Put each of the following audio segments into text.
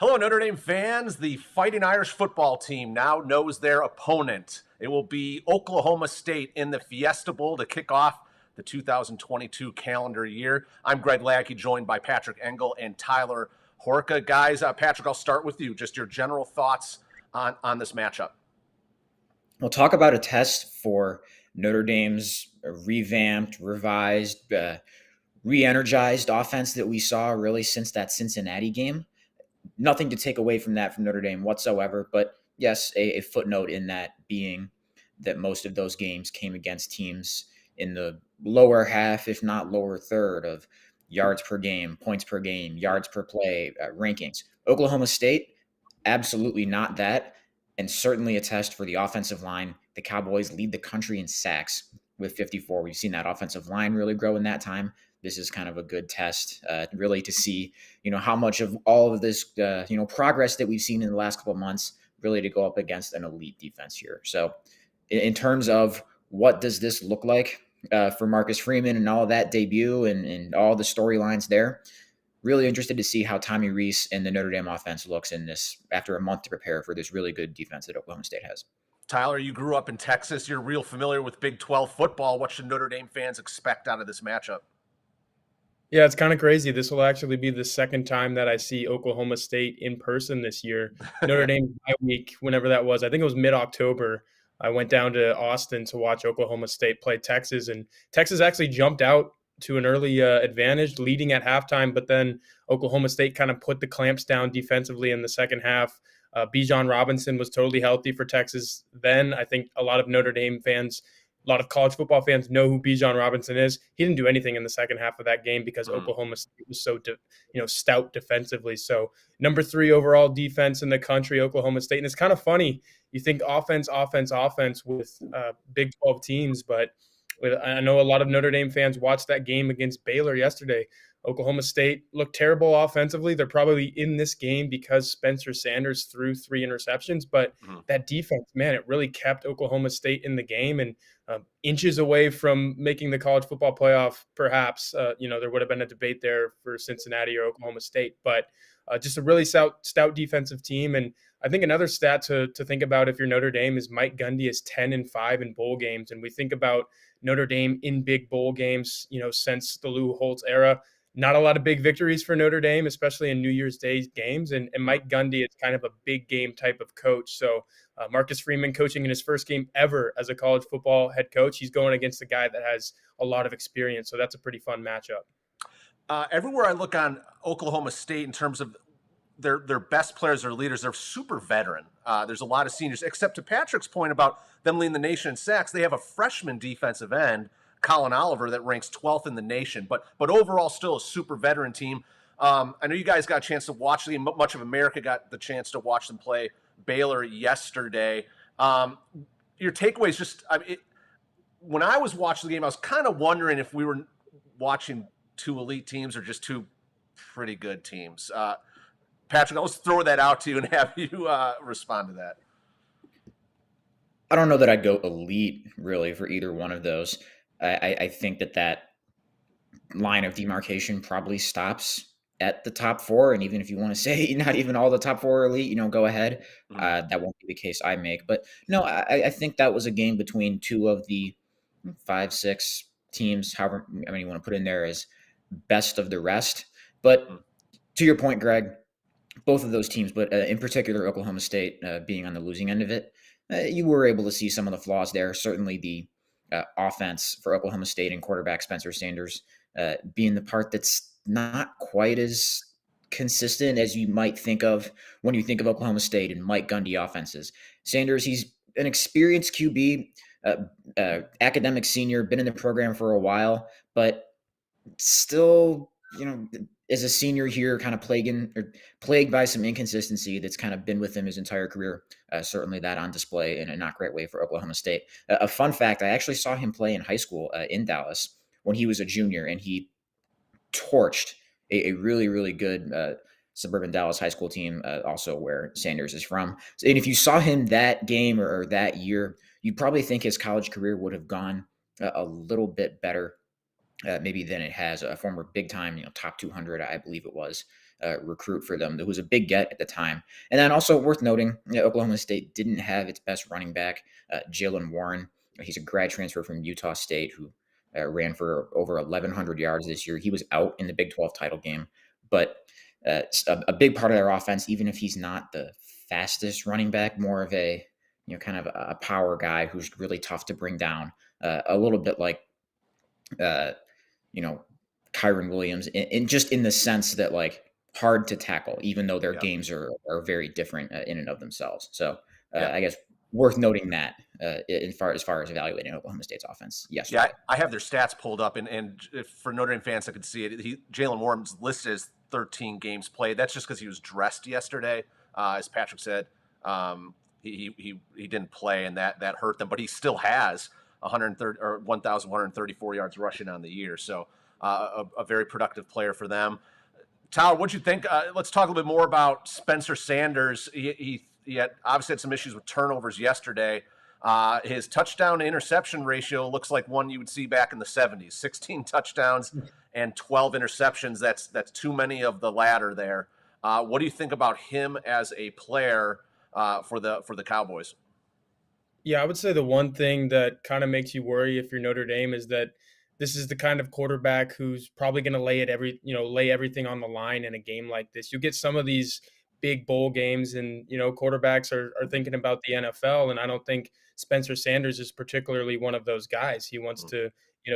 Hello, Notre Dame fans. The Fighting Irish football team now knows their opponent. It will be Oklahoma State in the Fiesta Bowl to kick off the 2022 calendar year. I'm Greg Ladky, joined by Patrick Engel and Tyler Horka. Guys, Patrick, I'll start with you. Just your general thoughts on this matchup. We'll talk about a test for Notre Dame's revamped, revised, re-energized offense that we saw really since that Cincinnati game. Nothing to take away from that from Notre Dame whatsoever, but yes, a footnote in that being that most of those games came against teams in the lower half, if not lower third, of yards per game, points per game, yards per play rankings. Oklahoma State, absolutely not that, and certainly a test for the offensive line. The Cowboys lead the country in sacks with 54. We've seen that offensive line really grow in that time. This is kind of a good test, really, to see, how much of all of this, progress that we've seen in the last couple of months, really to go up against an elite defense here. So, in terms of what does this look like for Marcus Freeman and all of that debut and all the storylines there, really interested to see how Tommy Rees and the Notre Dame offense looks in this after a month to prepare for this really good defense that Oklahoma State has. Tyler, you grew up in Texas. You're real familiar with Big 12 football. What should Notre Dame fans expect out of this matchup? Yeah, it's kind of crazy. This will actually be the second time that I see Oklahoma State in person this year. Notre Dame bye week, whenever that was, I think it was mid-October. I went down to Austin to watch Oklahoma State play Texas, and Texas actually jumped out to an early advantage, leading at halftime, but then Oklahoma State kind of put the clamps down defensively in the second half. Bijan Robinson was totally healthy for Texas then. I think a lot of Notre Dame fans, a lot of college football fans know who Bijan Robinson is. He didn't do anything in the second half of that game because Oklahoma State was so stout defensively. So number 3 overall defense in the country, Oklahoma State. And it's kind of funny. You think offense with Big 12 teams, but I know a lot of Notre Dame fans watched that game against Baylor yesterday. Oklahoma State looked terrible offensively. They're probably in this game because Spencer Sanders threw 3 interceptions, but that defense, man, it really kept Oklahoma State in the game and inches away from making the college football playoff. Perhaps, there would have been a debate there for Cincinnati or Oklahoma State, but just a really stout defensive team. And I think another stat to think about if you're Notre Dame is Mike Gundy is 10-5 in bowl games. And we think about Notre Dame in big bowl games, since the Lou Holtz era. Not a lot of big victories for Notre Dame, especially in New Year's Day games. And Mike Gundy is kind of a big game type of coach. So Marcus Freeman coaching in his first game ever as a college football head coach. He's going against a guy that has a lot of experience. So that's a pretty fun matchup. Everywhere I look on Oklahoma State in terms of their best players, their leaders, they're super veteran. There's a lot of seniors, except to Patrick's point about them leading the nation in sacks. They have a freshman defensive end, Colin Oliver, that ranks 12th in the nation, but overall still a super veteran team. I know you guys got a chance to watch them. Much of America got the chance to watch them play Baylor yesterday. Your takeaways, just when I was watching the game, I was kind of wondering if we were watching 2 elite teams or just 2 pretty good teams. Patrick, I'll just throw that out to you and have you respond to that. I don't know that I'd go elite really for either one of those. I think that line of demarcation probably stops at the top 4. And even if you want to say not even all the top 4 are elite, go ahead. That won't be the case I make. But no, I think that was a game between 2 of the 5, 6 teams, however many you want to put in there as best of the rest. But to your point, Greg, both of those teams, but in particular Oklahoma State being on the losing end of it, you were able to see some of the flaws there. Certainly the offense for Oklahoma State and quarterback Spencer Sanders being the part that's not quite as consistent as you might think of when you think of Oklahoma State and Mike Gundy offenses. Sanders, he's an experienced QB, academic senior, been in the program for a while, but still, as a senior here, kind of plagued by some inconsistency that's kind of been with him his entire career. Certainly that on display in a not great way for Oklahoma State. A fun fact, I actually saw him play in high school in Dallas when he was a junior, and he torched a really, really good suburban Dallas high school team, also where Sanders is from. And if you saw him that game or that year, you'd probably think his college career would have gone a little bit better maybe than it has. A former big time, top 200, I believe it was, recruit for them, who was a big get at the time. And then also worth noting, Oklahoma State didn't have its best running back, Jalen Warren. He's a grad transfer from Utah State who ran for over 1,100 yards this year. He was out in the Big 12 title game, but a big part of their offense, even if he's not the fastest running back, more of a kind of a power guy who's really tough to bring down, a little bit like Kyron Williams, in just in the sense that like hard to tackle, even though their games are very different in and of themselves. So I guess worth noting that as far as evaluating Oklahoma State's offense. Yes. Yeah, I have their stats pulled up, and for Notre Dame fans, I could see it. Jalen Warren's listed as 13 games played. That's just because he was dressed yesterday, as Patrick said. He didn't play, and that hurt them, but he still has 1,134 yards rushing on the year. So a very productive player for them. Tyler, what'd you think? Let's talk a little bit more about Spencer Sanders. He obviously had some issues with turnovers yesterday. His touchdown to interception ratio looks like one you would see back in the 70s. 16 touchdowns and 12 interceptions. That's too many of the latter there. What do you think about him as a player for the Cowboys? Yeah, I would say the one thing that kind of makes you worry if you're Notre Dame is that this is the kind of quarterback who's probably going to lay everything on the line in a game like this. You get some of these big bowl games, and quarterbacks are thinking about the NFL, and I don't think Spencer Sanders is particularly one of those guys. He wants to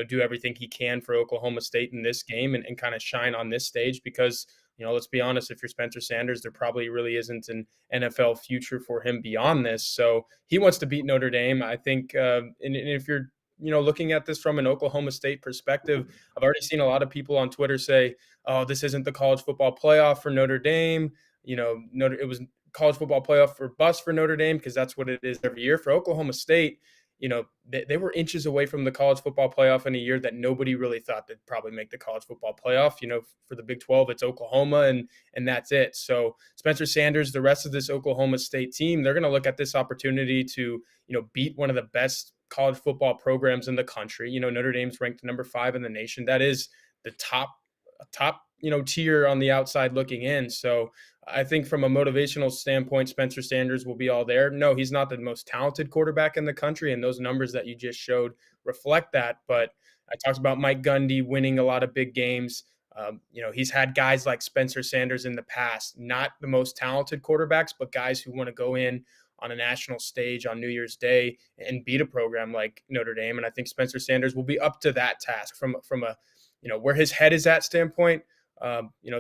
do everything he can for Oklahoma State in this game and kind of shine on this stage because let's be honest, if you're Spencer Sanders, there probably really isn't an NFL future for him beyond this. So he wants to beat Notre Dame. I think, and if you're looking at this from an Oklahoma State perspective, I've already seen a lot of people on Twitter say, "Oh, this isn't the college football playoff for Notre Dame." It was college football playoff for bust for Notre Dame because that's what it is every year. For Oklahoma State, they were inches away from the college football playoff in a year that nobody really thought they'd probably make the college football playoff. For the Big 12, it's Oklahoma and that's it. So Spencer Sanders, the rest of this Oklahoma State team, they're going to look at this opportunity to, beat one of the best college football programs in the country. Notre Dame's ranked number 5 in the nation. That is the top tier on the outside looking in. So I think from a motivational standpoint, Spencer Sanders will be all there. No, he's not the most talented quarterback in the country, and those numbers that you just showed reflect that. But I talked about Mike Gundy winning a lot of big games. He's had guys like Spencer Sanders in the past, not the most talented quarterbacks, but guys who want to go in on a national stage on New Year's Day and beat a program like Notre Dame. And I think Spencer Sanders will be up to that task from a where his head is at standpoint.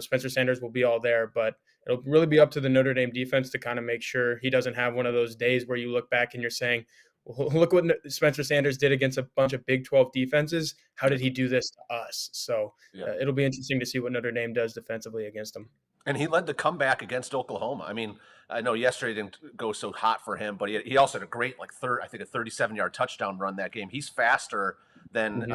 Spencer Sanders will be all there, but it'll really be up to the Notre Dame defense to kind of make sure he doesn't have one of those days where you look back and you're saying, well, look what Spencer Sanders did against a bunch of Big 12 defenses. How did he do this to us? So it'll be interesting to see what Notre Dame does defensively against him. And he led the comeback against Oklahoma. I mean, I know yesterday didn't go so hot for him, but he also had a great, a 37-yard touchdown run that game. He's faster than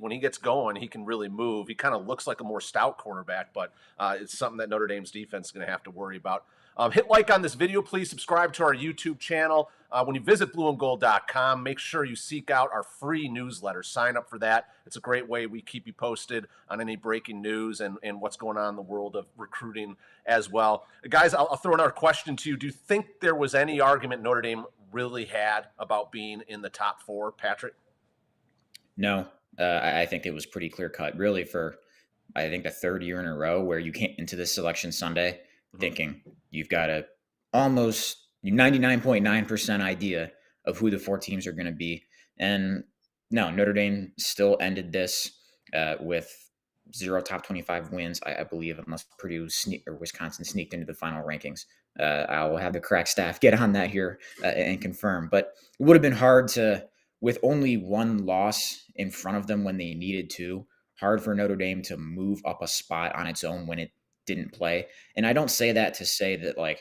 when he gets going, he can really move. He kind of looks like a more stout quarterback, but it's something that Notre Dame's defense is going to have to worry about. Hit like on this video, please. Subscribe to our YouTube channel. When you visit blueandgold.com, make sure you seek out our free newsletter. Sign up for that. It's a great way we keep you posted on any breaking news and what's going on in the world of recruiting as well. Guys, I'll throw another question to you. Do you think there was any argument Notre Dame really had about being in the top 4, Patrick? No, I think it was pretty clear cut, really, for I think the 3rd year in a row where you came into this Selection Sunday thinking you've got a almost 99.9% idea of who the 4 teams are going to be. And no, Notre Dame still ended this with 0 top 25 wins, I believe, unless Purdue or Wisconsin sneaked into the final rankings. I will have the correct staff get on that here and confirm. But it would have been hard to, with only 1 loss in front of them when they needed to, hard for Notre Dame to move up a spot on its own when it didn't play. And I don't say that to say that,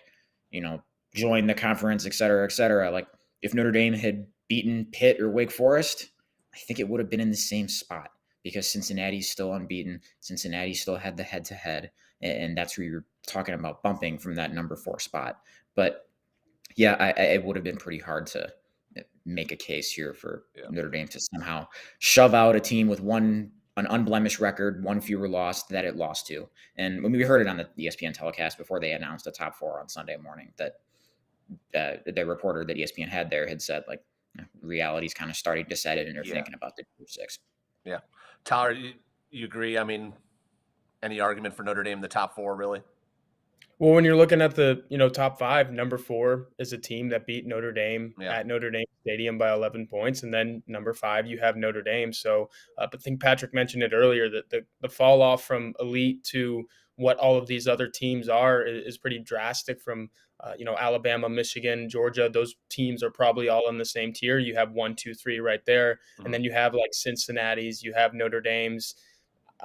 join the conference, et cetera, et cetera. If Notre Dame had beaten Pitt or Wake Forest, I think it would have been in the same spot because Cincinnati's still unbeaten. Cincinnati still had the head-to-head, and that's where you're talking about bumping from that number 4 spot. But, yeah, it would have been pretty hard to make a case here for Notre Dame to somehow shove out a team with 1 an unblemished record, one fewer loss that it lost to. And when we heard it on the ESPN telecast before they announced the top 4 on Sunday morning, that the reporter that ESPN had there had said, like, reality's kind of starting to set in and they're thinking about the 2-6. Yeah. Tyler, you agree? I mean, any argument for Notre Dame in the top 4, really? Well, when you're looking at the top 5, number 4 is a team that beat Notre Dame at Notre Dame Stadium by 11 points, and then number 5 you have Notre Dame. So, but I think Patrick mentioned it earlier that the fall off from elite to what all of these other teams are is pretty drastic. From Alabama, Michigan, Georgia, those teams are probably all in the same tier. You have 1, 2, 3 right there, and then you have like Cincinnati's, you have Notre Dame's.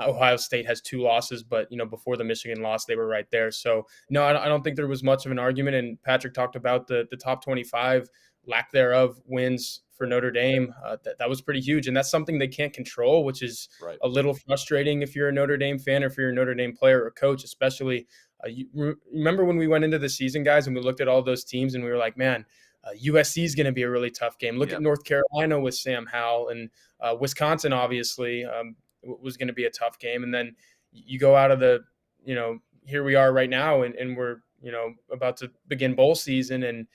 Ohio State has 2 losses, but before the Michigan loss, they were right there. So no, I don't think there was much of an argument. And Patrick talked about the top 25 lack thereof wins for Notre Dame. That was pretty huge, and that's something they can't control, which is a little frustrating if you're a Notre Dame fan or if you're a Notre Dame player or coach, especially. You remember when we went into the season, guys, and we looked at all those teams, and we were like, man. USC is going to be a really tough game. Look at North Carolina with Sam Howell, and Wisconsin, obviously. Was going to be a tough game. And then you go out of the, here we are right now, and we're, about to begin bowl season, and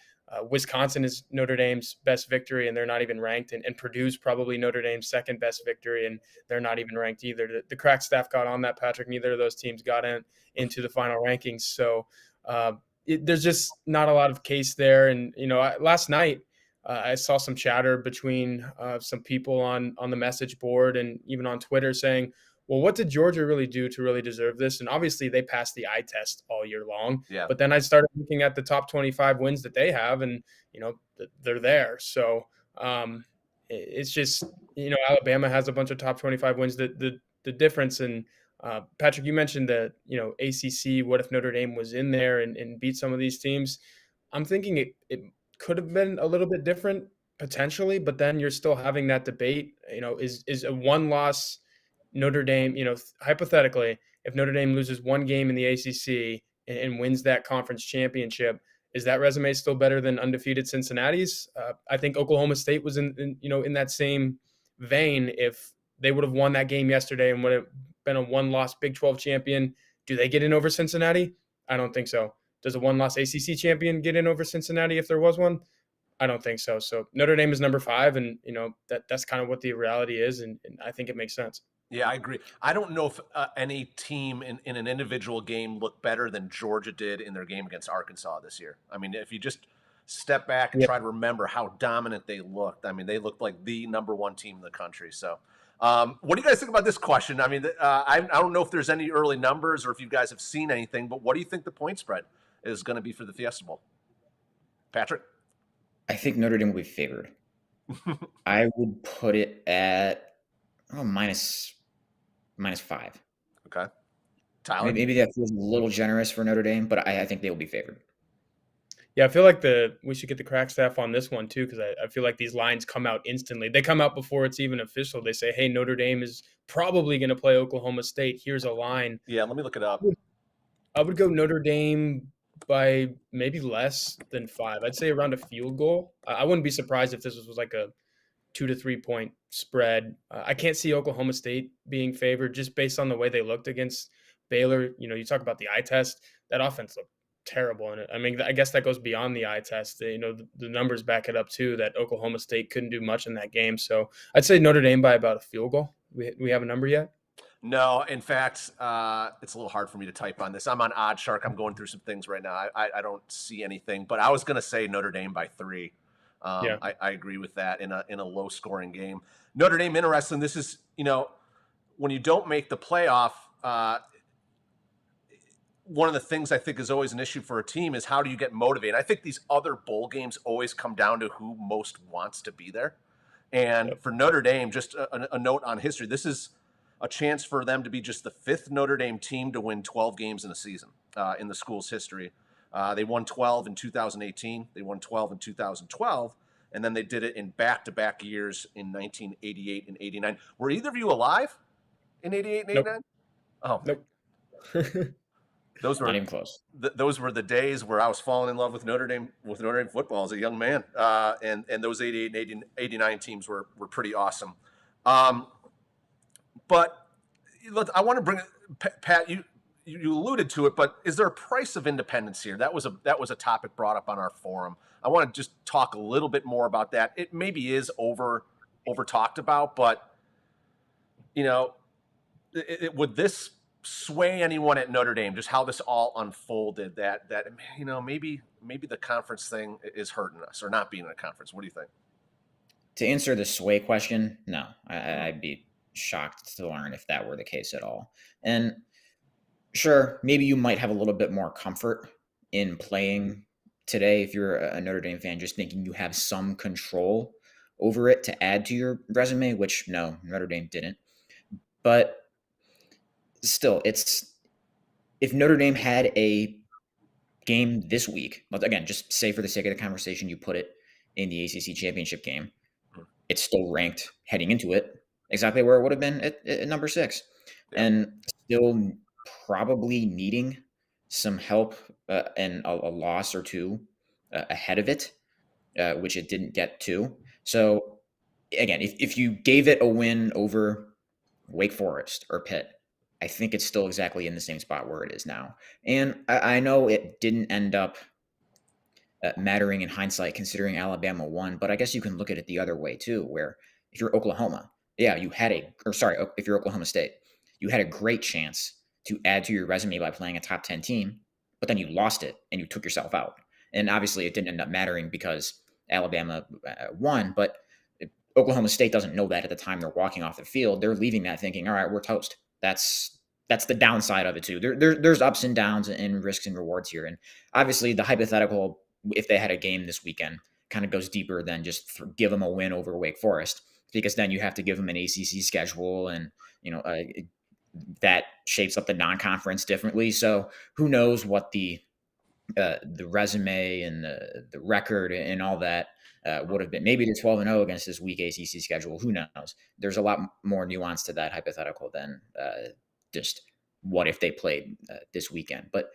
Wisconsin is Notre Dame's best victory, and they're not even ranked. And Purdue's probably Notre Dame's second best victory, and they're not even ranked either. The crack staff got on that, Patrick. Neither of those teams got into the final rankings. So there's just not a lot of case there. And, last night, I saw some chatter between some people on the message board and even on Twitter saying, well, what did Georgia really do to really deserve this? And obviously they passed the eye test all year long. Yeah. But then I started looking at the top 25 wins that they have, and, they're there. So it's just, Alabama has a bunch of top 25 wins. The difference in Patrick, you mentioned that, ACC, what if Notre Dame was in there and beat some of these teams? I'm thinking it could have been a little bit different potentially, but then you're still having that debate, is a one-loss Notre Dame, hypothetically, if Notre Dame loses one game in the ACC and wins that conference championship, is that resume still better than undefeated Cincinnati's? I think Oklahoma State was in that same vein. If they would have won that game yesterday and would have been a one-loss Big 12 champion, do they get in over Cincinnati? I don't think so. Does a one-loss ACC champion get in over Cincinnati if there was one? I don't think so. So Notre Dame is number 5, and that's kind of what the reality is, and I think it makes sense. Yeah, I agree. I don't know if any team in an individual game looked better than Georgia did in their game against Arkansas this year. I mean, if you just step back and try to remember how dominant they looked, I mean, they looked like the number 1 team in the country. So what do you guys think about this question? I mean, I don't know if there's any early numbers or if you guys have seen anything, but what do you think the point spread is going to be for the Fiesta Bowl? Patrick? I think Notre Dame will be favored. I would put it at minus 5. Okay. Tyler? Maybe that feels a little generous for Notre Dame, but I think they will be favored. Yeah, I feel like we should get the crack staff on this one too, because I feel like these lines come out instantly. They come out before it's even official. They say, hey, Notre Dame is probably going to play Oklahoma State. Here's a line. Yeah, let me look it up. I would go Notre Dame by maybe less than 5. I'd say around a field goal. I wouldn't be surprised if this was like a 2 to 3 point spread. I can't see Oklahoma State being favored just based on the way they looked against Baylor. You talk about the eye test. That offense looked terrible. And I mean, I guess that goes beyond the eye test. The numbers back it up too, that Oklahoma State couldn't do much in that game. So I'd say Notre Dame by about a field goal. We have a number yet? No, in fact, it's a little hard for me to type on this. I'm on OddsShark. I'm going through some things right now. I don't see anything, but I was going to say Notre Dame by 3. Yeah. I agree with that in a low scoring game. Notre Dame, interesting. This is, when you don't make the playoff, one of the things I think is always an issue for a team is how do you get motivated? I think these other bowl games always come down to who most wants to be there. And for Notre Dame, just a note on history, this is a chance for them to be just the 5th Notre Dame team to win 12 games in a season in the school's history. They won 12 in 2018. They won 12 in 2012. And then they did it in back-to-back years in 1988 and 89. Were either of you alive in 88 and 89? Nope. Oh, nope. Those were not even close. Those were the days where I was falling in love with Notre Dame football as a young man. And those 88 and 89 teams were pretty awesome. But look, I want to bring Pat. You alluded to it, but is there a price of independence here? That was a topic brought up on our forum. I want to just talk a little bit more about that. It maybe is over talked about, but would this sway anyone at Notre Dame? Just how this all unfolded. That maybe the conference thing is hurting us, or not being in a conference. What do you think? To answer the sway question, no, I'd be shocked to learn if that were the case at all. And sure, maybe you might have a little bit more comfort in playing today if you're a Notre Dame fan, just thinking you have some control over it to add to your resume, which no, Notre Dame didn't. But still, if Notre Dame had a game this week, again, just say for the sake of the conversation, you put it in the ACC championship game, it's still ranked heading into it exactly where it would have been at number 6, and still probably needing some help and a loss or two ahead of it, which it didn't get to. So again, if you gave it a win over Wake Forest or Pitt, I think it's still exactly in the same spot where it is now. And I know it didn't end up mattering in hindsight, considering Alabama won, but I guess you can look at it the other way too, where if you're Oklahoma, if you're Oklahoma State, you had a great chance to add to your resume by playing a top 10 team, but then you lost it and you took yourself out. And obviously it didn't end up mattering because Alabama won, but Oklahoma State doesn't know that at the time they're walking off the field. They're leaving that thinking, all right, we're toast. That's the downside of it too. There's ups and downs and risks and rewards here. And obviously the hypothetical, if they had a game this weekend, kind of goes deeper than just give them a win over Wake Forest, because then you have to give them an ACC schedule, and that shapes up the non-conference differently. So who knows what the resume and the record and all that would have been. Maybe they're 12-0 against this weak ACC schedule. Who knows? There's a lot more nuance to that hypothetical than just what if they played this weekend. But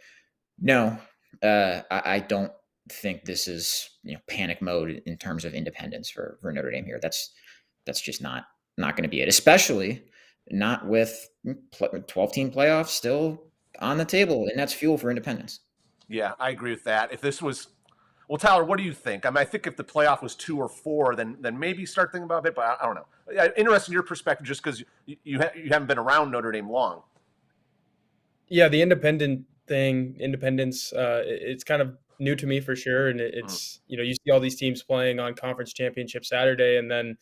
no, I don't think this is panic mode in terms of independence for Notre Dame here. That's just not going to be it, especially not with 12-team playoffs still on the table, and that's fuel for independence. Yeah, I agree with that. If this was, well, Tyler, what do you think? I mean, I think if the playoff was 2 or 4, then maybe start thinking about it. But I don't know. Interested in your perspective, just because you haven't been around Notre Dame long. Yeah, the independence, it's kind of new to me for sure. And it's, you see all these teams playing on conference championship Saturday. And then,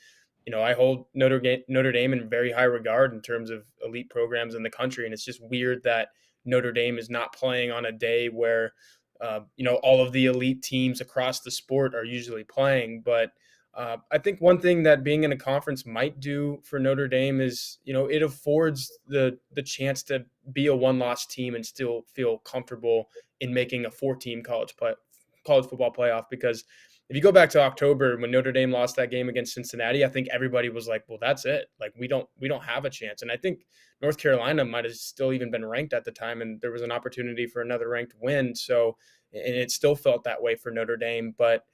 I hold Notre Dame in very high regard in terms of elite programs in the country. And it's just weird that Notre Dame is not playing on a day where, all of the elite teams across the sport are usually playing. But I think one thing that being in a conference might do for Notre Dame is, it affords the chance to be a one-loss team and still feel comfortable in making a 4-team college football playoff. Because if you go back to October when Notre Dame lost that game against Cincinnati, I think everybody was like, well, that's it. Like, we don't have a chance. And I think North Carolina might have still even been ranked at the time, and there was an opportunity for another ranked win. So, and it still felt that way for Notre Dame. But,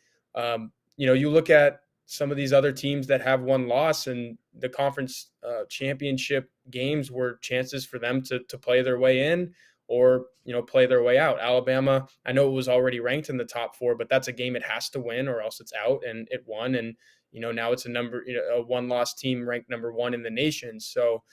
you look at some of these other teams that have one loss, and the conference championship games were chances for them to play their way in or, play their way out. Alabama, I know it was already ranked in the top 4, but that's a game it has to win or else it's out, and it won. And, now it's a one-loss team ranked number 1 in the nation. So,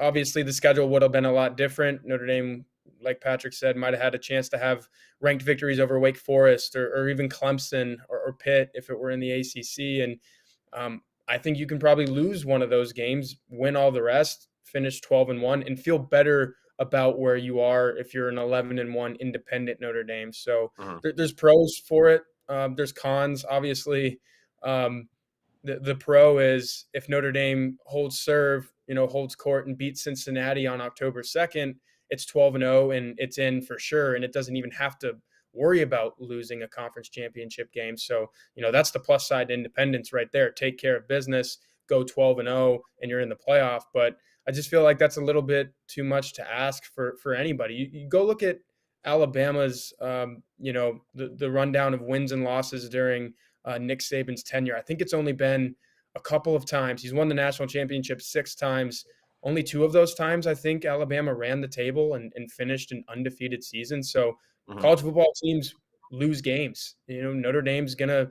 obviously the schedule would have been a lot different. Notre Dame, like Patrick said, might have had a chance to have ranked victories over Wake Forest or even Clemson or Pitt if it were in the ACC. And I think you can probably lose one of those games, win all the rest, finish 12-1, and feel better about where you are if you're an 11-1 independent Notre Dame. So there's pros for it. There's cons, obviously. The pro is if Notre Dame holds serve, holds court and beats Cincinnati on October 2nd, it's 12-0 and it's in for sure. And it doesn't even have to worry about losing a conference championship game. So, that's the plus side to independence right there. Take care of business, go 12-0, and you're in the playoff. But I just feel like that's a little bit too much to ask for anybody. You go look at Alabama's, the rundown of wins and losses during Nick Saban's tenure. I think it's only been a couple of times. He's won the national championship 6 times. only 2 of those times, I think Alabama ran the table and finished an undefeated season. So Mhm. college football teams lose games. Notre Dame's gonna,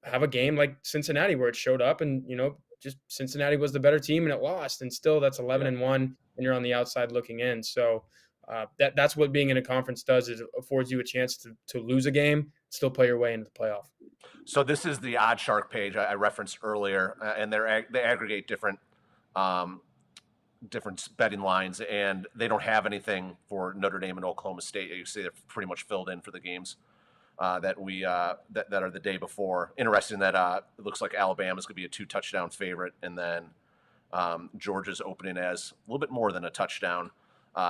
have a game like Cincinnati where it showed up and, just Cincinnati was the better team and it lost. And still that's 11-1 and you're on the outside looking in. So that's what being in a conference does, is it affords you a chance to lose a game, still play your way into the playoff. So this is the Odd Shark page I referenced earlier, and they aggregate um, different betting lines, and they don't have anything for Notre Dame and Oklahoma State. You see, they're pretty much filled in for the games that are the day before. Interesting that it looks like Alabama's going to be a 2-touchdown favorite, and then Georgia's opening as a little bit more than a touchdown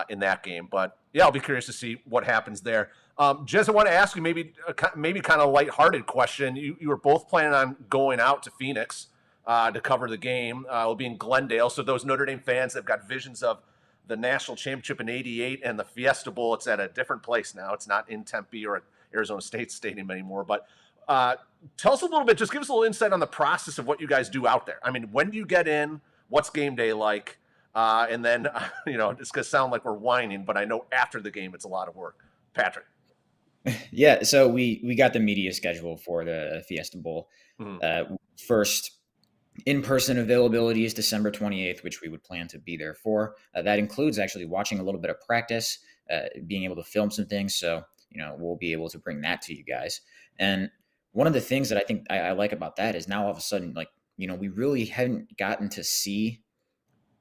in that game. But yeah, I'll be curious to see what happens there. Jez, I want to ask you maybe kind of a lighthearted question. You were both planning on going out to Phoenix to cover the game. It'll be in Glendale. So those Notre Dame fans that have got visions of the national championship in '88 and the Fiesta Bowl, it's at a different place now. It's not in Tempe or at Arizona State Stadium anymore. But tell us a little bit, just give us a little insight on the process of what you guys do out there. I mean, when do you get in? What's game day like? And then, it's going to sound like we're whining, but I know after the game, it's a lot of work. Patrick. Yeah, so we got the media schedule for the Fiesta Bowl. First in-person availability is December 28th, which we would plan to be there for. That includes actually watching a little bit of practice, being able to film some things. So, we'll be able to bring that to you guys. And one of the things that I think I like about that is now all of a sudden, we really haven't gotten to see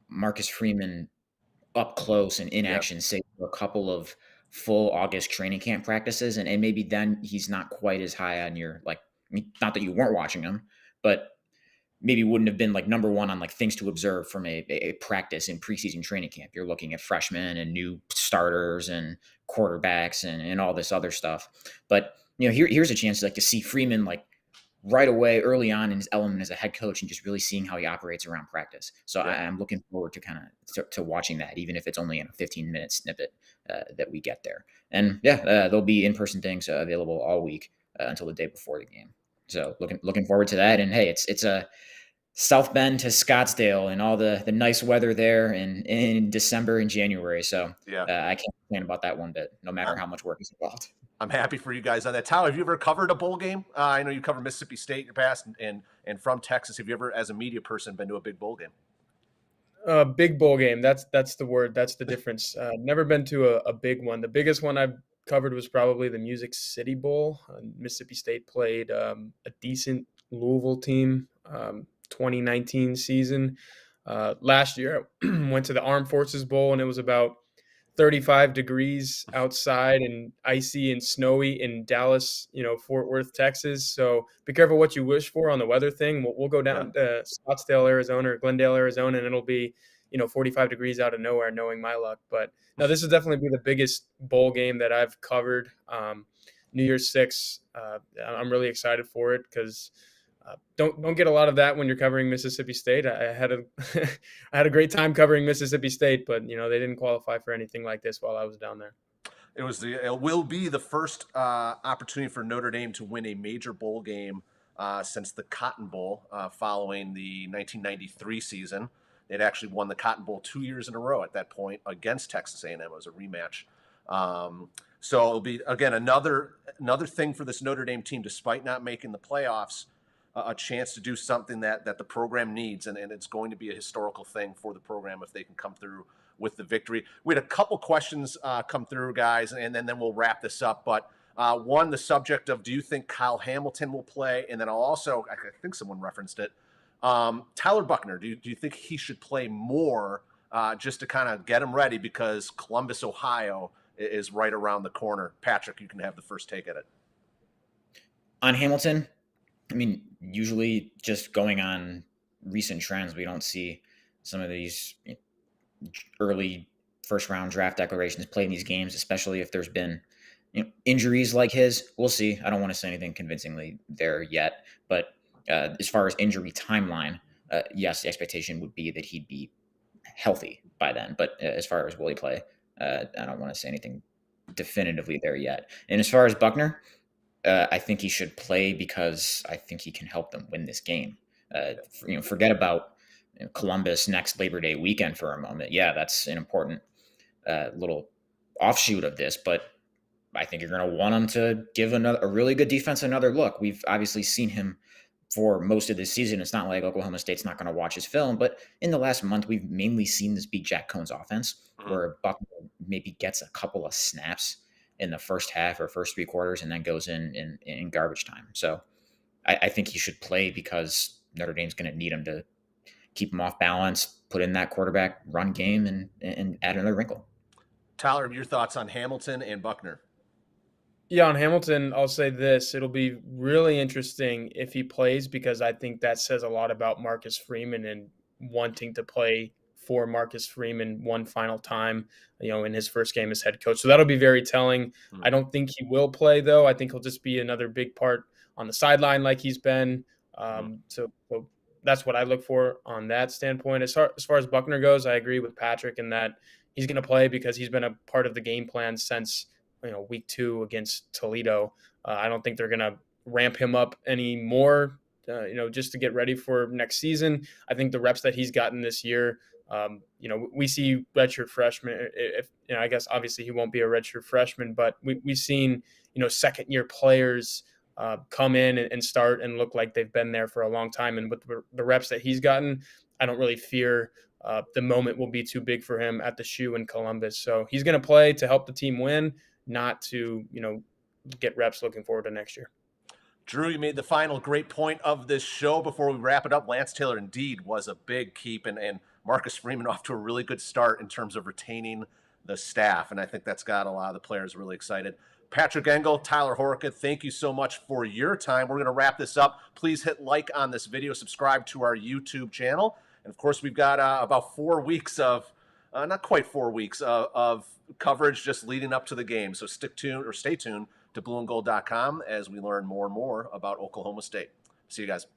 Marcus Freeman up close and in action, say for a couple of full August training camp practices. And maybe then he's not quite as high on your, not that you weren't watching him, but maybe wouldn't have been number one on things to observe from a practice in preseason training camp. You're looking at freshmen and new starters and quarterbacks and all this other stuff. But, here's a chance to see Freeman right away, early on in his element as a head coach, and just really seeing how he operates around practice. So I'm looking forward to watching that, even if it's only in a 15-minute snippet that we get there. And there'll be in-person things available all week until the day before the game. So looking forward to that. And hey, it's a South Bend to Scottsdale and all the nice weather there in December and January. So I can't complain about that one bit, no matter how much work is involved. I'm happy for you guys on that. Tyler, have you ever covered a bowl game? I know you covered Mississippi State in your past and from Texas. Have you ever, as a media person, been to a big bowl game? Big bowl game. That's the word. That's the difference. Never been to a big one. The biggest one I've covered was probably the Music City Bowl. Mississippi State played a decent Louisville team 2019 season. Last year, I went to the Armed Forces Bowl, and it was about 35 degrees outside and icy and snowy in Dallas, Fort Worth, Texas. So be careful what you wish for on the weather thing. We'll go down to Scottsdale, Arizona, or Glendale, Arizona, and it'll be, 45 degrees out of nowhere, knowing my luck. But no, this will definitely be the biggest bowl game that I've covered. New Year's Six. I'm really excited for it because don't get a lot of that when you're covering Mississippi State. I had a great time covering Mississippi State, but they didn't qualify for anything like this while I was down there. It will be the first opportunity for Notre Dame to win a major bowl game since the Cotton Bowl following the 1993 season. They'd actually won the Cotton Bowl 2 years in a row at that point against Texas A&M. It was a rematch. So it'll be, again, another thing for this Notre Dame team, despite not making the playoffs, a chance to do something that the program needs, and it's going to be a historical thing for the program if they can come through with the victory. We had a couple questions come through, guys, and then we'll wrap this up. But one, the subject of, do you think Kyle Hamilton will play? And then I'll also, I think someone referenced it, Tyler Buchner. Do you think he should play more just to kind of get him ready, because Columbus, Ohio is right around the corner? Patrick, you can have the first take at it. On Hamilton, I mean, usually just going on recent trends, we don't see some of these early first-round draft declarations play in these games, especially if there's been injuries like his. We'll see. I don't want to say anything convincingly there yet, but as far as injury timeline, yes, the expectation would be that he'd be healthy by then. But as far as will he play, I don't want to say anything definitively there yet. And as far as Buchner, I think he should play because I think he can help them win this game. Forget about Columbus next Labor Day weekend for a moment. Yeah, that's an important little offshoot of this, but I think you're going to want him to give a really good defense another look. We've obviously seen him for most of this season. It's not like Oklahoma State's not going to watch his film, but in the last month, we've mainly seen this be Jack Cohn's offense, where Buckner maybe gets a couple of snaps in the first half or first three quarters and then goes in garbage time. So I think he should play because Notre Dame's going to need him to keep him off balance, put in that quarterback run game, and add another wrinkle. Tyler, your thoughts on Hamilton and Buckner? Yeah, on Hamilton, I'll say this. It'll be really interesting if he plays because I think that says a lot about Marcus Freeman and wanting to play for Marcus Freeman one final time, in his first game as head coach. So that'll be very telling. I don't think he will play, though. I think he'll just be another big part on the sideline like he's been. So that's what I look for on that standpoint. As far as Buckner goes, I agree with Patrick in that he's going to play because he's been a part of the game plan since week 2 against Toledo. I don't think they're going to ramp him up anymore, just to get ready for next season. I think the reps that he's gotten this year, we see redshirt freshmen. I guess obviously he won't be a redshirt freshman, but we've seen, second-year players come in and start and look like they've been there for a long time. And with the reps that he's gotten, I don't really fear the moment will be too big for him at the shoe in Columbus. So he's going to play to help the team win, not to, get reps looking forward to next year. Drew, you made the final great point of this show. Before we wrap it up, Lance Taylor indeed was a big keep, and Marcus Freeman off to a really good start in terms of retaining the staff, and I think that's got a lot of the players really excited. Patrick Engel, Tyler Horka, thank you so much for your time. We're going to wrap this up. Please hit like on this video, subscribe to our YouTube channel, and of course we've got about 4 weeks of not quite 4 weeks of coverage just leading up to the game. So stay tuned to blueandgold.com as we learn more and more about Oklahoma State. See you guys.